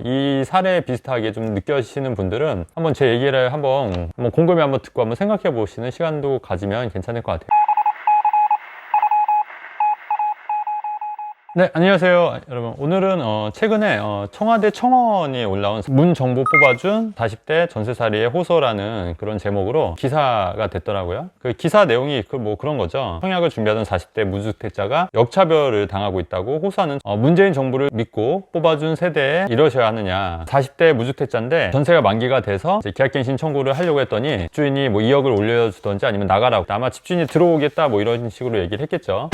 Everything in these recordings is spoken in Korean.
이 사례 비슷하게 좀 느껴지시는 분들은 한번 제 얘기를 한번 곰곰이 한번 듣고 한번 생각해 보시는 시간도 가지면 괜찮을 것 같아요. 네, 안녕하세요 여러분. 오늘은 최근에 청와대 청원이 올라온 문정부 뽑아준 40대 전세살이의 호소라는 그런 제목으로 기사가 됐더라고요. 그 기사 내용이 그런 거죠. 청약을 준비하던 40대 무주택자가 역차별을 당하고 있다고 호소하는, 문재인 정부를 믿고 뽑아준 세대에 이러셔야 하느냐. 40대 무주택자인데 전세가 만기가 돼서 이제 계약갱신 청구를 하려고 했더니 집주인이 2억을 올려주던지 아니면 나가라고, 아마 집주인이 들어오겠다 이런 식으로 얘기를 했겠죠.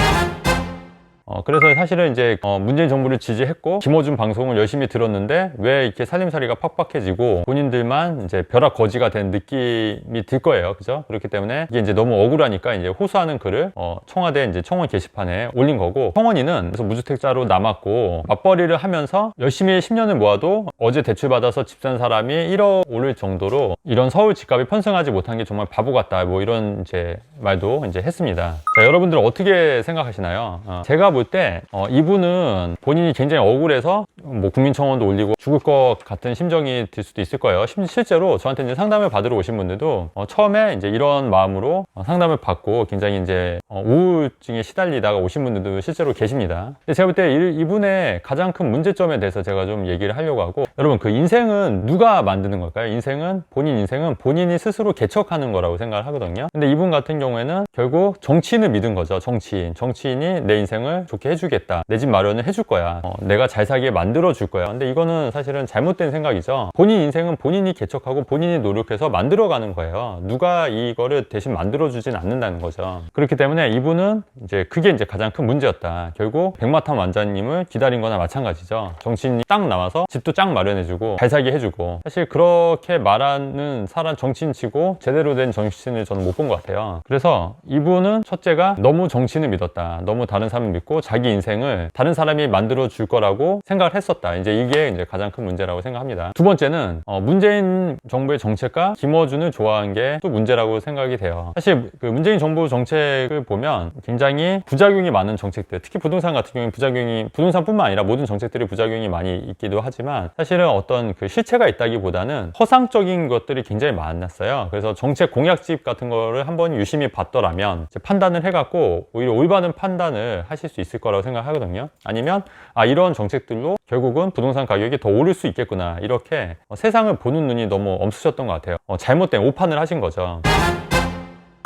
그래서 사실은 이제 문재인 정부를 지지했고 김어준 방송을 열심히 들었는데 왜 이렇게 살림살이가 팍팍해지고 본인들만 이제 벼락거지가 된 느낌이 들 거예요. 그죠? 그렇기 때문에 이게 이제 너무 억울하니까 이제 호소하는 글을 청와대 이제 청원 게시판에 올린 거고, 청원인은 그래서 무주택자로 남았고 맞벌이를 하면서 열심히 10년을 모아도 어제 대출받아서 집 산 사람이 1억 오를 정도로 이런 서울 집값이 편승하지 못한 게 정말 바보 같다, 이런 이제 말도 이제 했습니다. 자, 여러분들 어떻게 생각하시나요? 제가 볼 때 이분은 본인이 굉장히 억울해서 국민청원도 올리고 죽을 것 같은 심정이 들 수도 있을 거예요. 실제로 저한테 이제 상담을 받으러 오신 분들도 처음에 이제 이런 마음으로 상담을 받고 굉장히 이제 우울증에 시달리다가 오신 분들도 실제로 계십니다. 근데 제가 볼 때 이분의 가장 큰 문제점에 대해서 제가 좀 얘기를 하려고 하고, 여러분 그 인생은 누가 만드는 걸까요? 인생은 본인이 스스로 개척하는 거라고 생각을 하거든요. 근데 이분 같은 경우에는 결국 정치인을 믿은 거죠. 정치인이 내 인생을 좋게 해주겠다, 내 집 마련을 해줄 거야, 내가 잘 살게 만들어 줄 거야. 근데 이거는 사실은 잘못된 생각이죠. 본인 인생은 본인이 개척하고 본인이 노력해서 만들어가는 거예요. 누가 이거를 대신 만들어 주진 않는다는 거죠. 그렇기 때문에 이분은 그게 가장 큰 문제였다. 결국 백마탄 왕자님을 기다린 거나 마찬가지죠. 정치인이 딱 나와서 집도 쫙 마련해주고 잘 살게 해주고, 사실 그렇게 말하는 정치인치고 제대로 된 정치인을 저는 못 본 것 같아요. 그래서 이분은 첫째가 너무 정치인을 믿었다. 너무 다른 사람을 믿고 자기 인생을 다른 사람이 만들어 줄 거라고 생각을 했었다. 이게 가장 큰 문제라고 생각합니다. 두 번째는 문재인 정부의 정책과 김어준을 좋아한 게 또 문제라고 생각이 돼요. 사실 그 문재인 정부 정책을 보면 굉장히 부작용이 많은 정책들, 특히 부동산 같은 경우는 부동산뿐만 아니라 모든 정책들이 부작용이 많이 있기도 하지만 사실은 어떤 그 실체가 있다기보다는 허상적인 것들이 굉장히 많았어요. 그래서 정책 공약집 같은 거를 한번 유심히 봤더라면 판단을 해갖고 오히려 올바른 판단을 하실 수 있을 거라고 생각하거든요. 아니면 이런 정책들로 결국은 부동산 가격이 더 오를 수 있겠구나, 이렇게 세상을 보는 눈이 너무 엄수셨던 것 같아요. 잘못된 오판을 하신 거죠.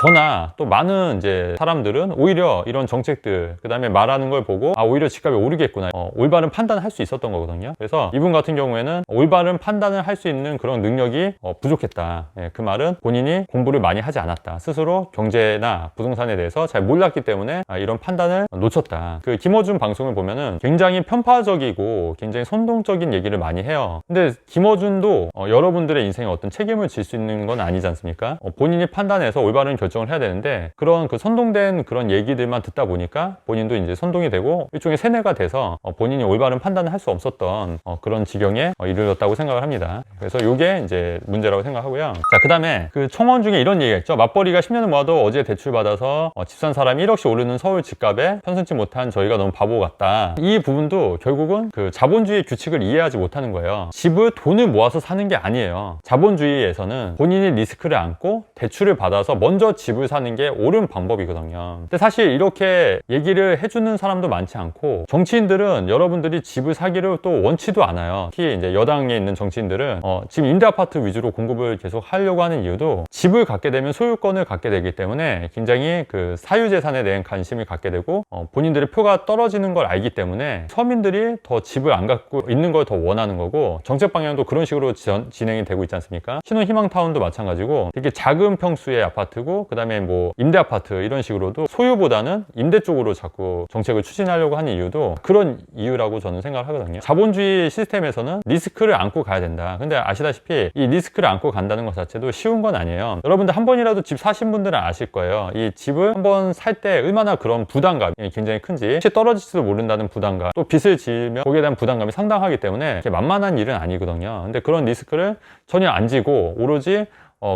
저나 또 많은 사람들은 오히려 이런 정책들, 그 다음에 말하는 걸 보고 오히려 집값이 오르겠구나, 올바른 판단을 할 수 있었던 거거든요. 그래서 이분 같은 경우에는 올바른 판단을 할 수 있는 그런 능력이 부족했다. 그 말은 본인이 공부를 많이 하지 않았다, 스스로 경제나 부동산에 대해서 잘 몰랐기 때문에 이런 판단을 놓쳤다. 그 김어준 방송을 보면은 굉장히 편파적이고 굉장히 선동적인 얘기를 많이 해요. 근데 김어준도 여러분들의 인생에 어떤 책임을 질 수 있는 건 아니지 않습니까? 본인이 판단해서 올바른 결정을 해야 되는데 그런 선동된 그런 얘기들만 듣다 보니까 본인도 이제 선동이 되고 일종의 세뇌가 돼서 본인이 올바른 판단을 할 수 없었던 그런 지경에 이르렀다고 생각을 합니다. 그래서 이게 문제라고 생각하고요. 자, 그 다음에 그 청원 중에 이런 얘기가 있죠. 맞벌이가 10년을 모아도 어제 대출 받아서 집 산 사람이 1억씩 오르는 서울 집값에 편승치 못한 저희가 너무 바보 같다. 이 부분도 결국은 그 자본주의 규칙을 이해하지 못하는 거예요. 집을 돈을 모아서 사는 게 아니에요. 자본주의에서는 본인이 리스크를 안고 대출을 받아서 먼저 집을 사는 게 옳은 방법이거든요. 근데 사실 이렇게 얘기를 해주는 사람도 많지 않고, 정치인들은 여러분들이 집을 사기를 또 원치도 않아요. 특히 여당에 있는 정치인들은 지금 임대아파트 위주로 공급을 계속 하려고 하는 이유도 집을 갖게 되면 소유권을 갖게 되기 때문에 굉장히 그 사유재산에 대한 관심을 갖게 되고 본인들의 표가 떨어지는 걸 알기 때문에 서민들이 더 집을 안 갖고 있는 걸 더 원하는 거고, 정책 방향도 그런 식으로 진행이 되고 있지 않습니까? 신혼희망타운도 마찬가지고 되게 작은 평수의 아파트고, 그 다음에 임대아파트 이런 식으로도 소유보다는 임대 쪽으로 자꾸 정책을 추진하려고 하는 이유도 그런 이유라고 저는 생각을 하거든요. 자본주의 시스템에서는 리스크를 안고 가야 된다. 근데 아시다시피 이 리스크를 안고 간다는 것 자체도 쉬운 건 아니에요. 여러분들 한 번이라도 집 사신 분들은 아실 거예요. 이 집을 한 번 살 때 얼마나 그런 부담감이 굉장히 큰지, 혹시 떨어질지도 모른다는 부담감, 또 빚을 지으면 거기에 대한 부담감이 상당하기 때문에 만만한 일은 아니거든요. 근데 그런 리스크를 전혀 안 지고 오로지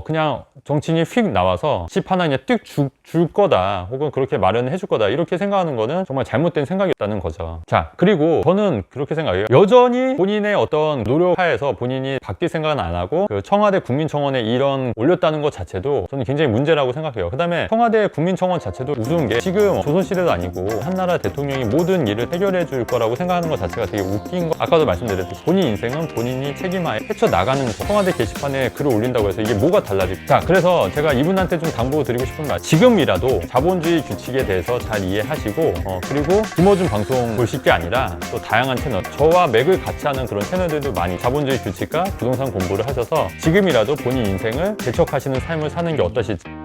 그냥 정치인이 휙 나와서 집 하나 그냥 띡 줄 거다, 혹은 그렇게 마련해 줄 거다, 이렇게 생각하는 거는 정말 잘못된 생각이었다는 거죠. 자, 그리고 저는 그렇게 생각해요. 여전히 본인의 어떤 노력하에서 본인이 바뀔 생각은 안 하고 그 청와대 국민청원에 이런 올렸다는 것 자체도 저는 굉장히 문제라고 생각해요. 그 다음에 청와대 국민청원 자체도 우스운 게, 지금 조선시대도 아니고 한나라 대통령이 모든 일을 해결해 줄 거라고 생각하는 것 자체가 되게 웃긴 거. 아까도 말씀드렸듯이 본인 인생은 본인이 책임하에 헤쳐나가는 거. 청와대 게시판에 글을 올린다고 해서 이게 뭐가 달라질까? 자, 그래서 제가 이분한테 좀 당부드리고 싶은 말, 지금이라도 자본주의 규칙에 대해서 잘 이해하시고 그리고 김어준 방송 보실 게 아니라 또 다양한 채널, 저와 맥을 같이 하는 그런 채널들도 많이 자본주의 규칙과 부동산 공부를 하셔서 지금이라도 본인 인생을 개척하시는 삶을 사는 게 어떠실지.